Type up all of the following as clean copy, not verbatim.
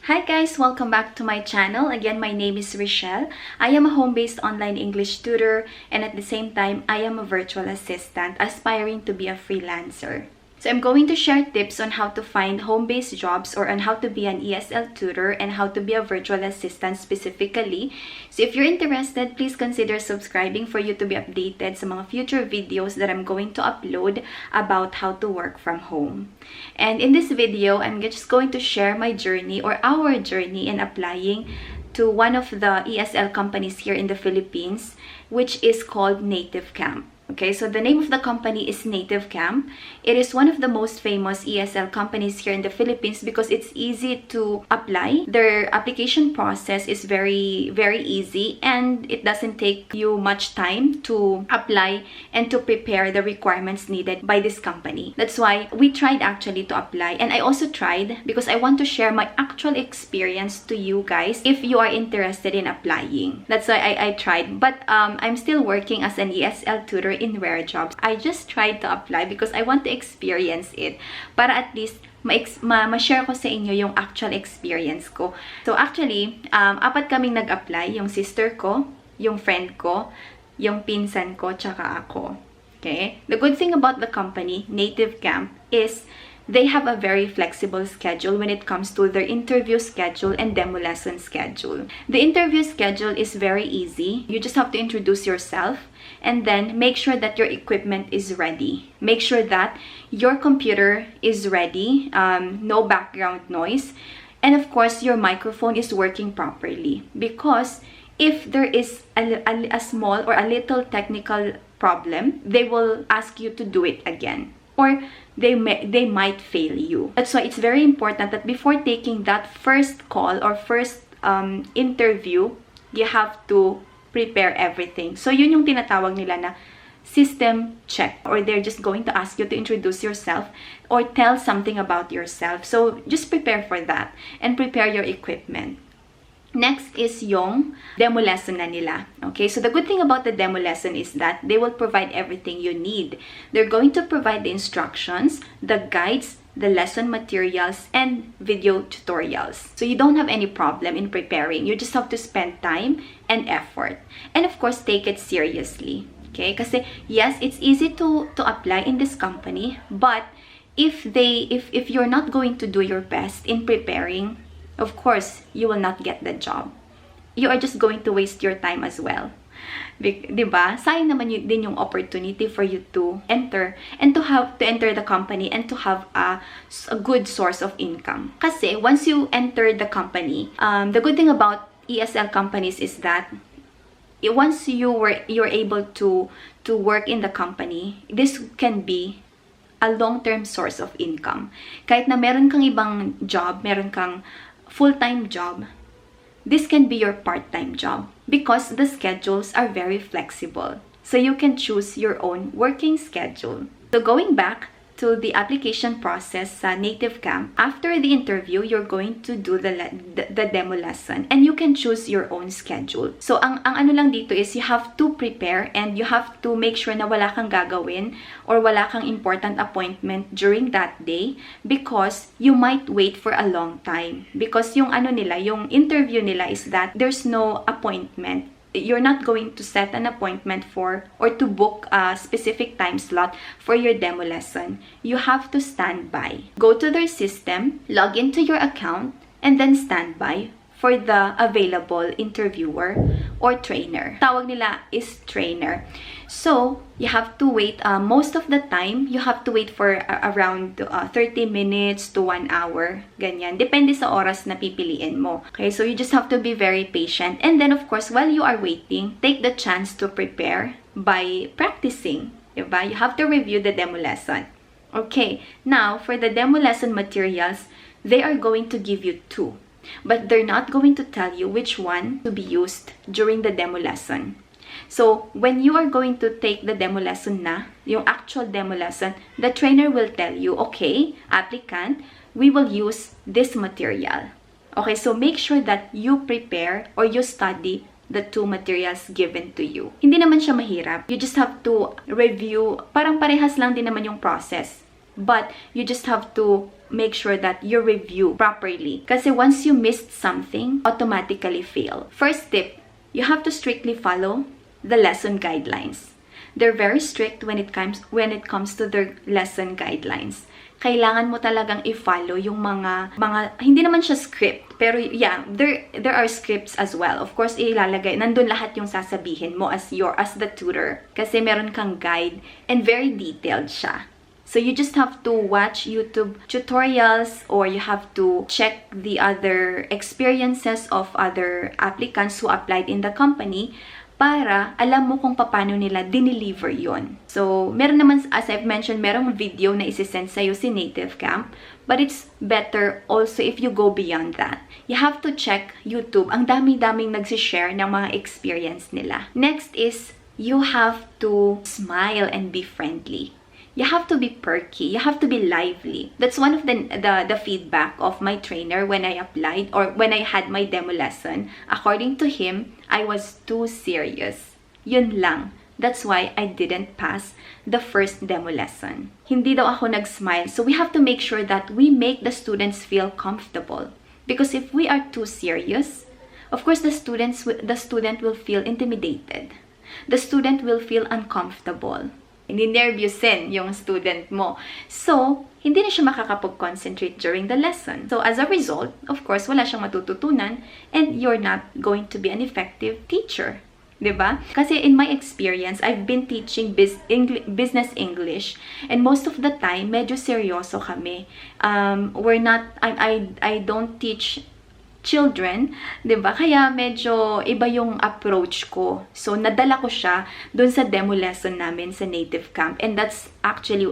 Hi guys! Welcome back to my channel. Again, my name is Rochelle. I am a home-based online English tutor, and at the same time, I am a virtual assistant aspiring to be a freelancer. So I'm going to share tips on how to find home-based jobs or on how to be an ESL tutor and how to be a virtual assistant specifically. So if you're interested, please consider subscribing for you to be updated sa mga future videos that I'm going to upload about how to work from home. And in this video, I'm just going to share my journey or our journey in applying to one of the ESL companies here in the Philippines, which is called Native Camp. Okay, so the name of the company is Native Camp. It is one of the most famous ESL companies here in the Philippines because it's easy to apply. Their application process is very easy and it doesn't take you much time to apply and to prepare the requirements needed by this company. That's why we tried actually to apply, and I also tried because I want to share my actual experience to you guys if you are interested in applying. That's why I tried, but I'm still working as an ESL tutor in rare jobs. I just tried to apply because I want to experience it para at least ma-share ko sa inyo yung actual experience ko. So actually, apat kaming nag-apply, yung sister ko, yung friend ko, yung pinsan ko, tsaka ako. Okay? The good thing about the company, Native Camp, is they have a very flexible schedule when it comes to their interview schedule and demo lesson schedule. The interview schedule is very easy. You just have to introduce yourself and then make sure that your equipment is ready. Make sure that your computer is ready, no background noise, and of course your microphone is working properly, because if there is a small or a little technical problem, they will ask you to do it again, or they might fail you. That's why it's very important that before taking that first call or first interview, you have to prepare everything. So yun yung tinatawag nila na system check, or they're just going to ask you to introduce yourself or tell something about yourself. So just prepare for that and prepare your equipment. Next is yung demo lesson na nila. Okay, so the good thing about the demo lesson is that they will provide everything you need. They're going to provide the instructions, the guides, the lesson materials, and video tutorials. So you don't have any problem in preparing. You just have to spend time and effort. And of course, take it seriously. Okay, kasi yes, it's easy to apply in this company, but if you're not going to do your best in preparing, of course, you will not get the job. You are just going to waste your time as well. Diba? Sayang naman din yung opportunity for you to enter and to enter the company and to have a good source of income. Kasi once you enter the company, the good thing about ESL companies is that once you're able to work in the company, this can be a long-term source of income. Kahit na meron kang ibang job, meron kang full-time job, this can be your part-time job because the schedules are very flexible. So you can choose your own working schedule. So going back to the application process sa Native Camp, after the interview, you're going to do the demo lesson and you can choose your own schedule. So ang ano lang dito is you have to prepare and you have to make sure na wala kang gagawin or wala kang important appointment during that day, because you might wait for a long time. Because yung ano nila, yung interview nila is that there's no appointment. You're not going to set an appointment for or to book a specific time slot for your demo lesson. You have to stand by. Go to their system, log into your account, and then stand by for the available interviewer or trainer. Tawag nila is trainer. So, you have to wait, most of the time, you have to wait for around 30 minutes to 1 hour. Ganyan. Depende sa oras na pipiliin mo. Okay, so you just have to be very patient. And then, of course, while you are waiting, take the chance to prepare by practicing. Diba? You have to review the demo lesson. Okay, now, for the demo lesson materials, they are going to give you 2. But they're not going to tell you which one to be used during the demo lesson. So, when you are going to take the demo lesson na, yung actual demo lesson, the trainer will tell you, okay, applicant, we will use this material. Okay, so make sure that you prepare or you study the 2 materials given to you. Hindi naman siya mahirap. You just have to review, parang parehas lang din naman yung process. But you just have to make sure that you review properly. Kasi once you missed something, automatically fail. First tip, you have to strictly follow the lesson guidelines. They're very strict when it comes to their lesson guidelines. Kailangan mo talagang i-follow yung mga hindi naman siya script, pero yeah, there are scripts as well. Of course, ilalagay nandun lahat yung sasabihin mo as the tutor, kasi meron kang guide and very detailed siya. So you just have to watch YouTube tutorials, or you have to check the other experiences of other applicants who applied in the company para alam mo kung paano nila dineliver yon. So, meron naman, as I've mentioned, merong video na isisend sa'yo si Native Camp, but it's better also if you go beyond that. You have to check YouTube. Ang dami-daming nagsishare ng mga experience nila. Next is, you have to smile and be friendly. You have to be perky. You have to be lively. That's one of the feedback of my trainer when I applied or when I had my demo lesson. According to him, I was too serious. Yun lang. That's why I didn't pass the first demo lesson. Hindi daw ako nag-smile. So we have to make sure that we make the students feel comfortable. Because if we are too serious, of course the student will feel intimidated. The student will feel uncomfortable. Ninervyusin yung student mo. So, hindi na siya makakapag-concentrate during the lesson. So, as a result, of course, wala siyang matututunan and you're not going to be an effective teacher. Diba? Kasi in my experience, I've been teaching business English, and most of the time, medyo seryoso kami. I don't teach children, 'di ba? Kaya medyo iba yung approach ko. So nadala ko siya doon sa demo lesson namin sa Native Camp, and that's actually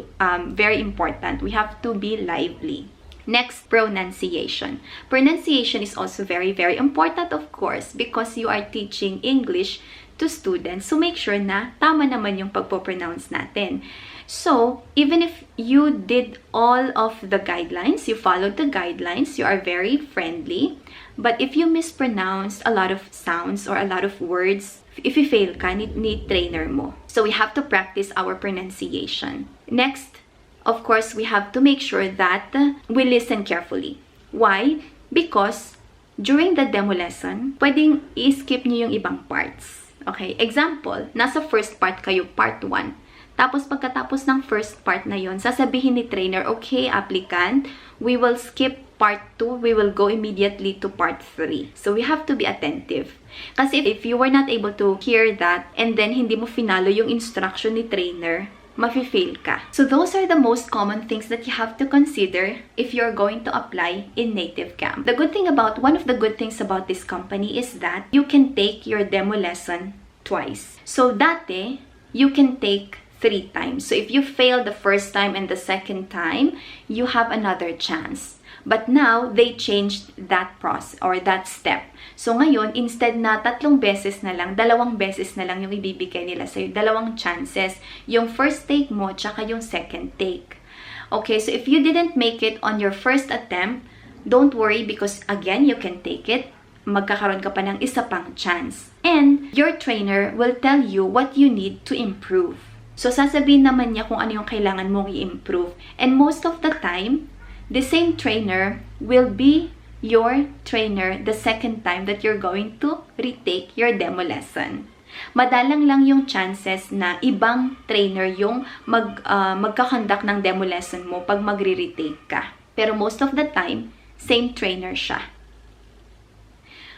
very important. We have to be lively. Next, pronunciation. Pronunciation is also very, very important, of course, because you are teaching English to students. So make sure na tama naman yung pagpo-pronounce natin. So, even if you did all of the guidelines, you followed the guidelines, you are very friendly, but if you mispronounce a lot of sounds or a lot of words, if you fail ka, ni trainer mo. So, we have to practice our pronunciation. Next, of course, we have to make sure that we listen carefully. Why? Because during the demo lesson, pwedeng i-skip nyo yung ibang parts. Okay? Example, nasa first part kayo, part 1. Tapos pagkatapos ng first part na yon, sasabihin ni trainer, okay, applicant, we will skip part 2, we will go immediately to part 3. So we have to be attentive. Kasi if you were not able to hear that, and then hindi mo finalo yung instruction ni trainer, mafe-fail ka. So those are the most common things that you have to consider if you're going to apply in Native Camp. One of the good things about this company is that you can take your demo lesson twice. So dati, you can take 3 times. So if you fail the first time and the second time, you have another chance. But now, they changed that process or that step. So ngayon, instead na 3 beses na lang, 2 beses na lang yung ibibigay nila sa'yo. 2 chances. Yung first take mo, tsaka yung second take. Okay, so if you didn't make it on your first attempt, don't worry because again, you can take it. Magkakaroon ka pa ng isa pang chance. And your trainer will tell you what you need to improve. So, sasabihin naman niya kung ano yung kailangan mong i-improve. And most of the time, the same trainer will be your trainer the second time that you're going to retake your demo lesson. Madalang lang yung chances na ibang trainer yung magkakonduct ng demo lesson mo pag magre-retake ka. Pero most of the time, same trainer siya.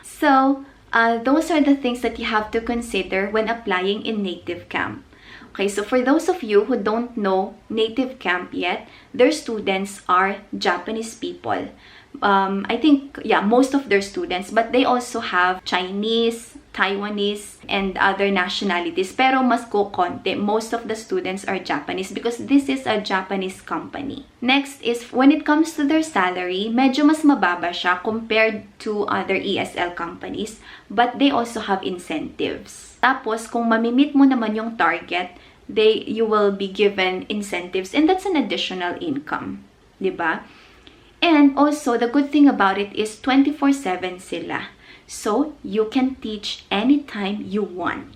So, those are the things that you have to consider when applying in Native Camp. Okay, so for those of you who don't know Native Camp yet, their students are Japanese people. I think, yeah, most of their students, but they also have Chinese, Taiwanese, and other nationalities. Pero mas konti, most of the students are Japanese because this is a Japanese company. Next is, when it comes to their salary, medyo mas mababa siya compared to other ESL companies, but they also have incentives. Tapos, kung mamimit mo naman yung target, you will be given incentives, and that's an additional income, diba? And also, the good thing about it is 24/7 sila. So, you can teach anytime you want.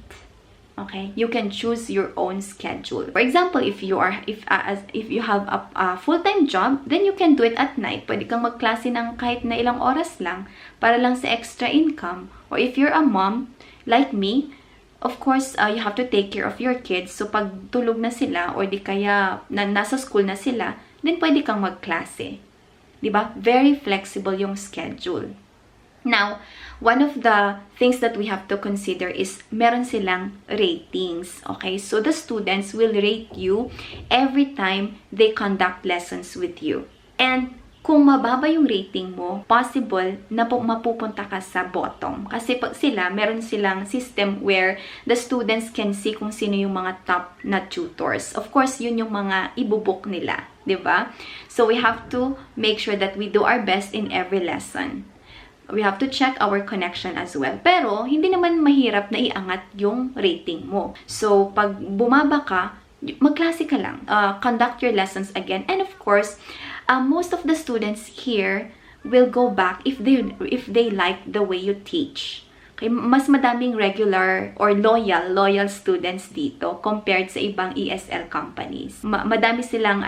Okay, you can choose your own schedule. For example, if you have a full-time job, then you can do it at night. Pwede kang magklase ng kahit na ilang oras lang para lang sa extra income. Or if you're a mom like me, of course, you have to take care of your kids. So pag tulog na sila or di kaya nasa school na sila, then pwede kang magklase. 'Di ba? Very flexible yung schedule. Now, one of the things that we have to consider is meron silang ratings. Okay? So, the students will rate you every time they conduct lessons with you. And kung mababa yung rating mo, possible na mapupunta ka sa bottom. Kasi pag meron silang system where the students can see kung sino yung mga top na tutors. Of course, yun yung mga ibubook nila. 'Di ba? So, we have to make sure that we do our best in every lesson. We have to check our connection as well. Pero, hindi naman mahirap na iangat yung rating mo. So, pag bumaba ka, magklase ka lang. Conduct your lessons again. And of course, most of the students here will go back if they like the way you teach. Okay? Mas madaming regular or loyal students dito compared sa ibang ESL companies. Madami silang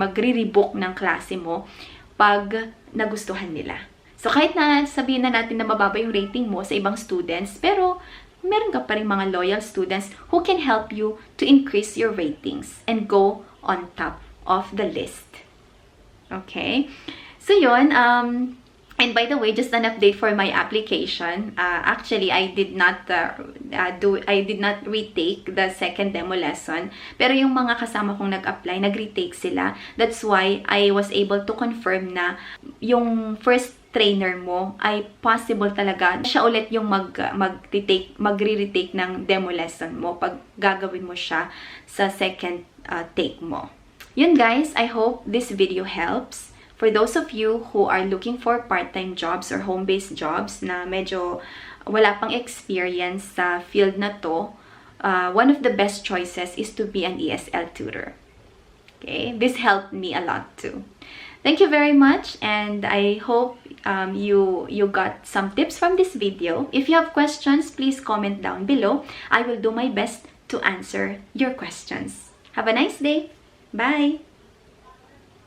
magre-rebook ng klase mo pag nagustuhan nila. So, kahit na sabihin na natin na mababa yung rating mo sa ibang students, pero meron ka pa rin mga loyal students who can help you to increase your ratings and go on top of the list. Okay? So, yun. And by the way, just an update for my application. Actually, I did not retake the second demo lesson. Pero yung mga kasama kong nag-apply, nag-retake sila. That's why I was able to confirm na yung first trainer mo ay possible talaga siya ulit yung magre-retake ng demo lesson mo pag gagawin mo siya sa second take mo. Yun guys, I hope this video helps. For those of you who are looking for part-time jobs or home-based jobs na medyo wala pang experience sa field na to, one of the best choices is to be an ESL tutor. Okay? This helped me a lot too. Thank you very much, and I hope you got some tips from this video. If you have questions, please comment down below. I will do my best to answer your questions. Have a nice day. Bye!